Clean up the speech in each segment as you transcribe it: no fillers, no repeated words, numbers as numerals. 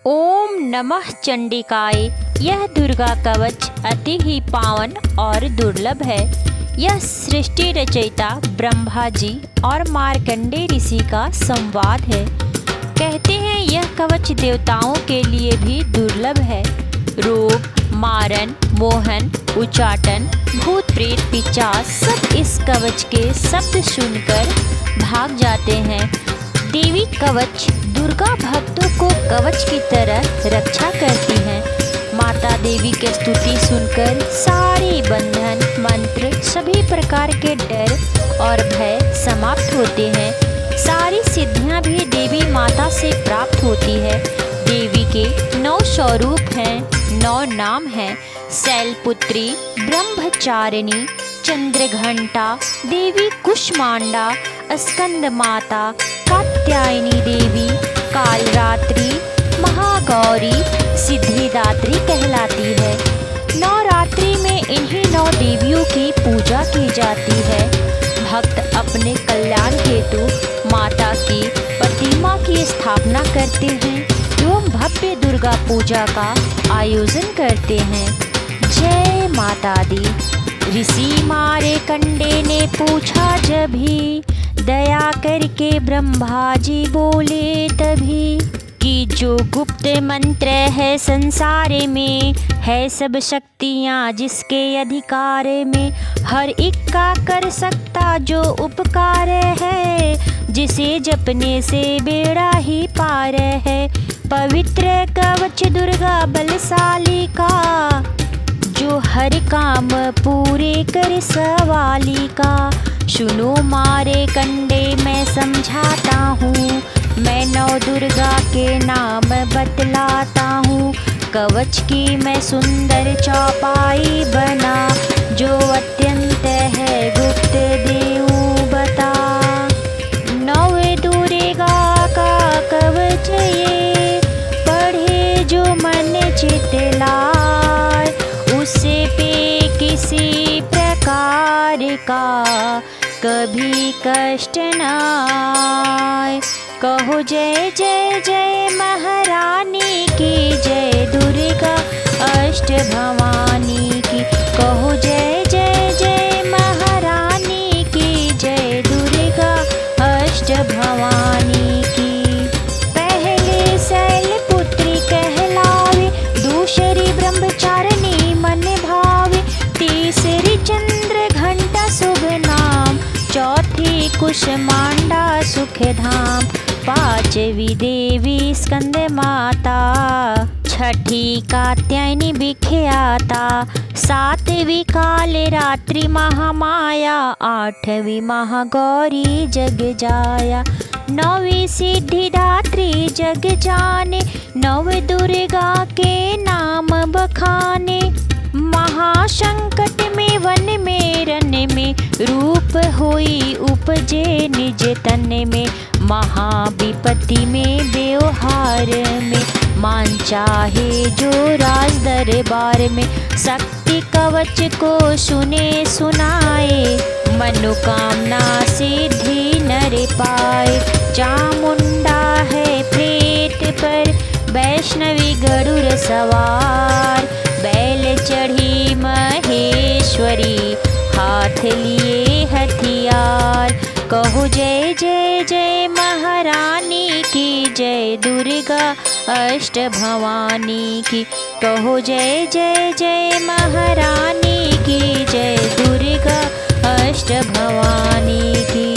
ओम नमः चंडिकाय। यह दुर्गा कवच अति ही पावन और दुर्लभ है। यह सृष्टि रचयिता ब्रह्मा जी और मार्कंडे ऋषि का संवाद है। कहते हैं यह कवच देवताओं के लिए भी दुर्लभ है। रोग, मारन, मोहन, उच्चाटन, भूत प्रेत, पिशाच सब इस कवच के शब्द सुनकर भाग जाते हैं। देवी कवच दुर्गा भक्तों को कवच की तरह रक्षा करती हैं। माता देवी की स्तुति सुनकर सारे बंधन, मंत्र, सभी प्रकार के डर और भय समाप्त होते हैं। सारी सिद्धियां भी देवी माता से प्राप्त होती है। देवी के 9 स्वरूप हैं, 9 नाम हैं। शैलपुत्री, ब्रह्मचारिणी, चंद्रघंटा, देवी कुष्मांडा, स्कंद माता, कात्यायनी देवी, कालरात्रि, महागौरी, सिद्धिदात्री कहलाती है। नवरात्रि में इन्हीं 9 देवियों की पूजा की जाती है। भक्त अपने कल्याण हेतु माता की प्रतिमा की स्थापना करते हैं एवं भव्य दुर्गा पूजा का आयोजन करते हैं। जय माता दी। ऋषि मार्कंडे ने पूछा जब भी, दया करके ब्रह्मा जी बोले तभी, कि जो गुप्त मंत्र है संसार में, है सब शक्तियाँ जिसके अधिकार में, हर एक का कर सकता जो उपकार है, जिसे जपने से बेड़ा ही पार है। पवित्र कवच दुर्गा बलशाली का, जो हर काम पूरे कर सवाली का। सुनो मार्कंडे मैं समझाता हूँ, मैं नौ दुर्गा के नाम बतलाता हूँ। कवच की मैं सुंदर चौपाई बना, जो अत्यंत है गुप्त देऊँ बता। नौ दुर्गा का कवच ये, पढ़े जो मन चित लाए, उसे पे किसी प्रकार का कभी कष्ट न आए। कहो जय जय जय महारानी की, जय दुर्गा अष्ट भवानी की। कहो जय जय जय महारानी की, जय दुर्गा अष्ट भवानी की। पहले शैलपुत्री कहलावे, दूसरी ब्रह्मचारिणी मन भावे, तीसरी चंद्रघंटा शुभ नाम, चौथी कुष्मांडा सुख धाम, पांचवी देवी स्कंद माता, छठी कात्यायनी विख्याता, सातवीं कालरात्रि महामाया, आठवीं महागौरी जग जाया, नौवीं सिद्धिदात्री जग जाने, नव दुर्गा के नाम बखाने। महासंकट में वन में रन में, रूप होई उपजे निज तन में, महाविपत्ति में व्यवहार में, मान चाहे जो राज दरबार में। शक्ति कवच को सुने सुनाए, मनोकामना सिद्धि नर पाए। चामुंडा है प्रेत पर, वैष्णवी गरुड़ सवार, बैल चढ़ी महेश्वरी, हाथ लिए हथियार। कहो जय जय जय महारानी की, जय दुर्गा अष्ट भवानी की। कहो जय जय जय महारानी की, जय दुर्गा अष्ट भवानी की।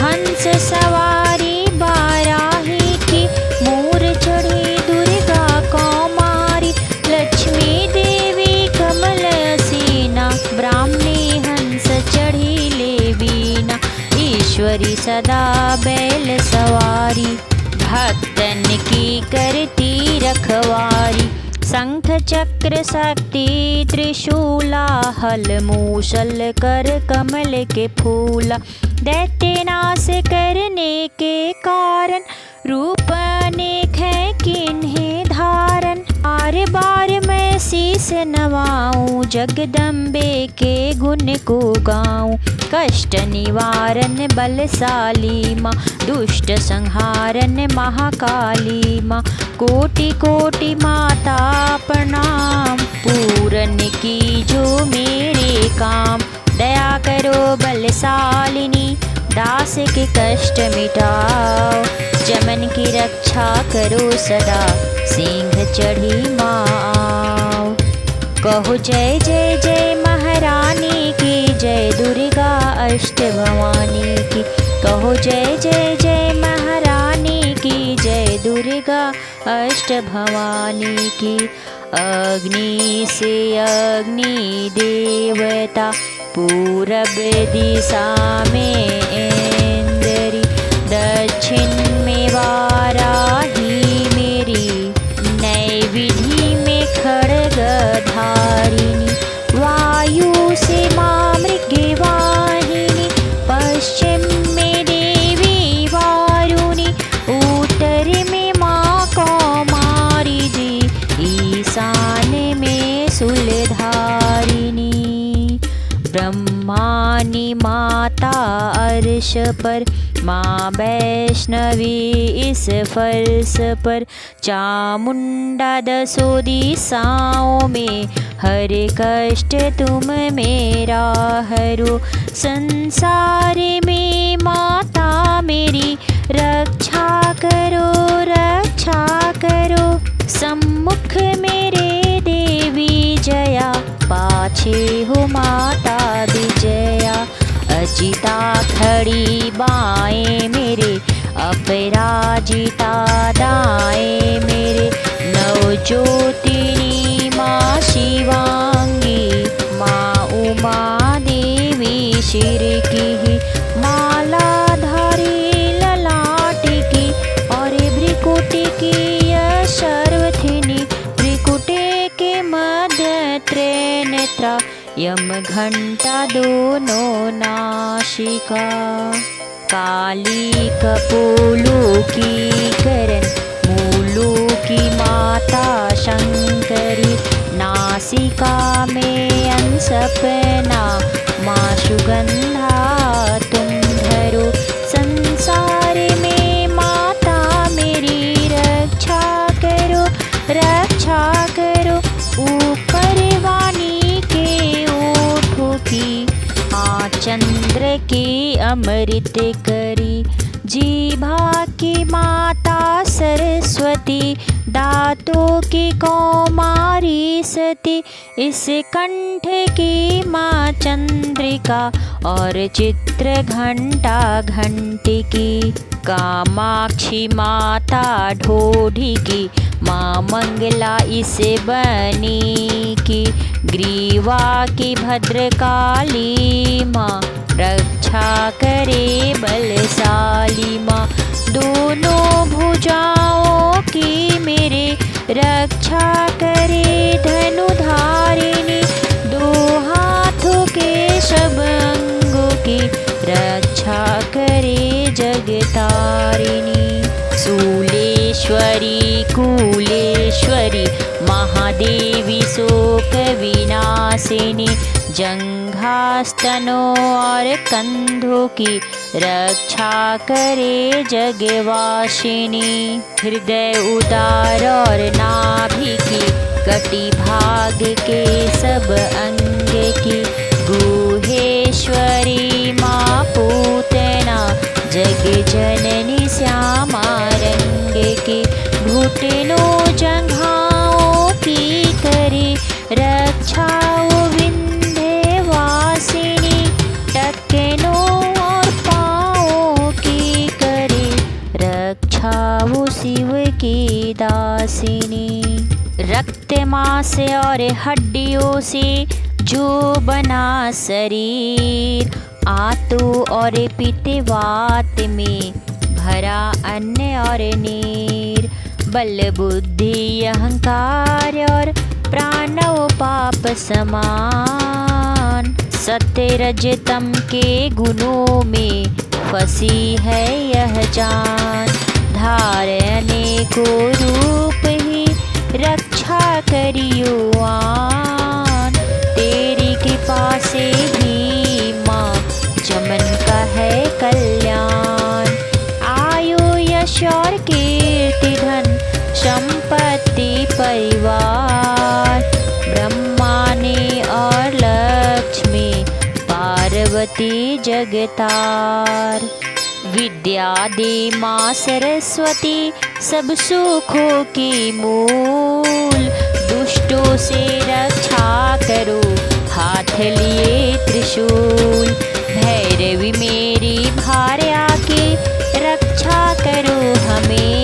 हंस सवारी बाराही की, मोर चढ़ी दुर्गा कौमारी, लक्ष्मी देवी कमल सीना, ब्राह्मणी हंस चढ़ी ले बीना, ईश्वरी सदा बैल सवारी, भक्तन की करती रखवारी। शंख चक्र शक्ति त्रिशूला, हल मूसल कर कमल के फूला, दैत्य नाश करने के कारण, रूप अनेक है किन्हें धारण। बार बार मैं शीश नवाऊं, जगदम्बे के गुण को गाऊं। कष्ट निवारण बलशाली माँ, दुष्ट संहारण महाकाली माँ। कोटि कोटि माता प्रणाम, पूरन की जो मेरे काम। दया करो बलशालिनी, दास के कष्ट मिटाओ। जमन की रक्षा करो सदा, सिंह चढ़ी माँ आओ। कहो जय जय जय महारानी की, जय दुर्गा अष्ट भवानी की। कहो जय जय जय महारानी की, जय दुर्गा अष्ट भवानी की। अग्नि से अग्नि देवता, पूरब दिशा में इंद्री, दक्षिण में वाराही मेरी, नैविधि में खड्ग धारिणी। वायु से माँ मृगवाहिनी, पश्चिम में देवी वारुणी, उत्तर में माँ कौमारी जी, ईशान में शूलधारिणी। ब्रह्मानी माता अर्श पर, माँ वैष्णवी इस फर्श पर। चामुंडा दसों दिशाओं में, हर कष्ट तुम मेरा हरो। संसार में माता मेरी, रक्षा करो रक्षा करो। सम्मुख मेरे देवी जया, पाछे हो माता विजया। अजिता खड़ी बाएं मेरे, अपराजिता दाएं मेरे। नव ज्योतिनी माँ शिवांगी, माँ उमा देवी शिर की ही। माला धारी ललाट की, और भ्रिकुटी की यह सर्वथिनी। भ्रिकुटे के मध्य त्रिनेत्रा, यम घंटा दोनों नासिका। काली कपोलों की करण, मूलों की माता शंकरी। नासिका में अंसपना, माँ सुगंधा तुम धरो। संसार में माता मेरी, रक्षा करो रक्षा करो। ऊपर वाणी के ओठों की, चंद्र की अमृत करी। जीभा की माता सरस्वती, दांतों की कौमारी सती। इस कंठ की माँ चंद्रिका, और चित्र घंटा घंटी की। कामाक्षी माता ढोढ़ी की, माँ मंगला इस बनी की। ग्रीवा की भद्रकाली माँ, रक्षा करे बलशाली माँ। दोनों भुजाओं की मेरे, रक्षा करे धनुधारिणी। दो हाथों के सब अंगों की, रक्षा करे जगतारिणी। शूलेश्वरी कुलेश्वरी, महादेवी शोक विनाशिनी। जंघास्तनों और कंधों की, रक्षा करे जगवासिनी। हृदय उदार और नाभि की, कटी भाग के सब अंग की। गुहेश्वरी माँ पूतना, जग जननी श्यामा रंग की। घुटनों जंघाओं की करे, रक्षा विंध्यवासिनी। टखनों और पाँवों की करे, रक्षा वो शिव की दासिनी। रक्त मांस और हड्डियों से जो बना शरीर, आतु और पित्तवात में भरा अन्न और नीर। बल बुद्धि अहंकार और प्राणव पाप समान। सत्य रजतम के गुणों में फंसी है यह जान। धारने को रूप ही रक्षा करियो आन। शक्ति परिवार, ब्रह्मा ने और लक्ष्मी, पार्वती जगतार। विद्या दे माँ सरस्वती, सब सुखों की मूल, दुष्टों से रक्षा करो, हाथ लिए त्रिशूल। भैरवी मेरी भार्या की रक्षा करो हमें,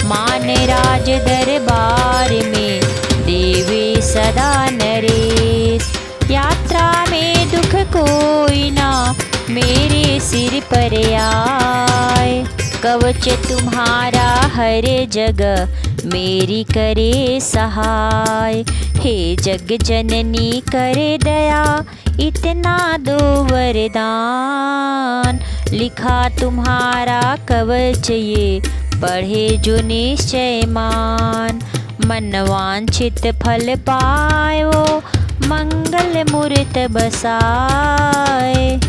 मान राज दरबार में देवी सदा नरेश। यात्रा में दुख कोई ना मेरे सिर पर आए, कवच तुम्हारा हर जगह मेरी करे सहाय। हे जग जननी करे दया, इतना दो वरदान, लिखा तुम्हारा कवच ये पढ़े जो निश्चय मान। मन वांछित फल पाए वो मंगल मूर्त बसाए,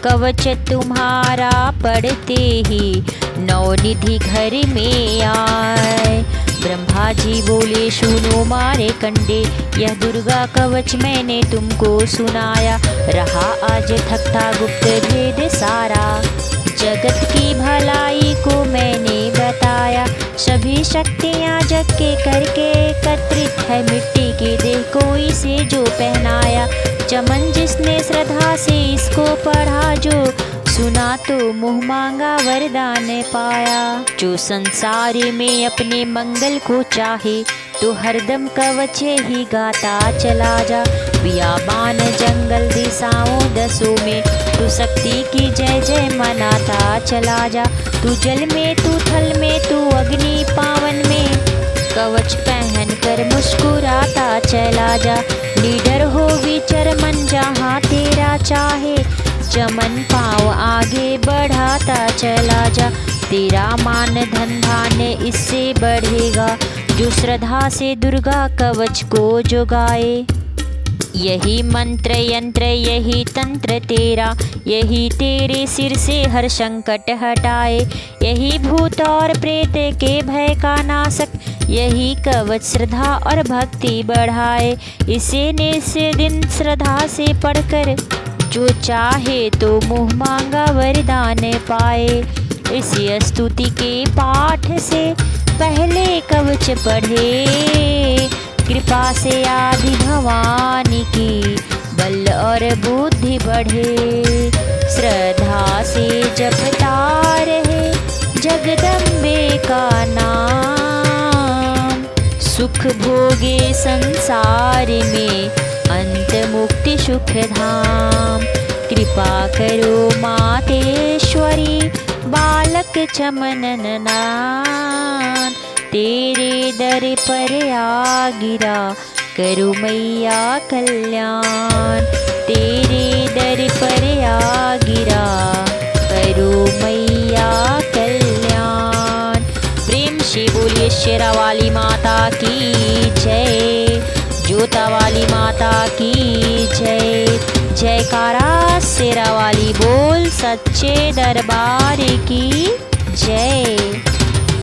कवच तुम्हारा पढ़ते ही नवनिधि घर में आए। ब्रह्मा जी बोले सुनो मारे कंडे, यह दुर्गा कवच मैंने तुमको सुनाया, रहा आज थकता गुप्त भेद सारा, जगत की भलाई को मैंने बताया। सभी शक्तियाँ जग के करके एकत्रित है, मिट्टी की देह कोई से जो पहनाया। चमन जिसने श्रद्धा से इसको पढ़ा, जो सुना तो मुँह मांगा वरदान पाया। जो संसार में अपने मंगल को चाहे, तो हरदम कवच ही गाता चला जा। बियाबान जंगल दिशाओं दसों में, तू शक्ति की जय जय मनाता चला जा। तू जल में, तू थल में, तू अग्नि पावन में, कवच पहन कर मुस्कुराता चला जा। लीडर हो विचर मन जहाँ तेरा चाहे, चमन पाँव आगे बढ़ाता चला जा। तेरा मान धन धान्य इससे बढ़ेगा, जो श्रद्धा से दुर्गा कवच को जुगाए। यही मंत्र यंत्र यही तंत्र तेरा, यही तेरे सिर से हर संकट हटाए। यही भूत और प्रेत के भय का नाशक, यही कवच श्रद्धा और भक्ति बढ़ाए। इसे निस दिन श्रद्धा से पढ़कर, जो चाहे तो मुँह मांगा वरदान पाए। इसी स्तुति के पाठ से पहले कवच पढ़े, कृपा से आदि भवानी की बल और बुद्धि बढ़े। श्रद्धा से जपता रहे जगदम्बे का नाम, सुख भोगे संसार में अंत मुक्ति सुख धाम। कृपा करो मातेश्वरी बालक चमनन नान, तेरे दर पर आ गिरा करो मैया कल्याण। तेरे दर पर आ गिरा करो मैया कल्याण। प्रेम से बोलिए शेरा वाली माता की जय, जोता वाली माता की जय। जयकारा शेरा वाली बोल सच्चे दरबार की जय।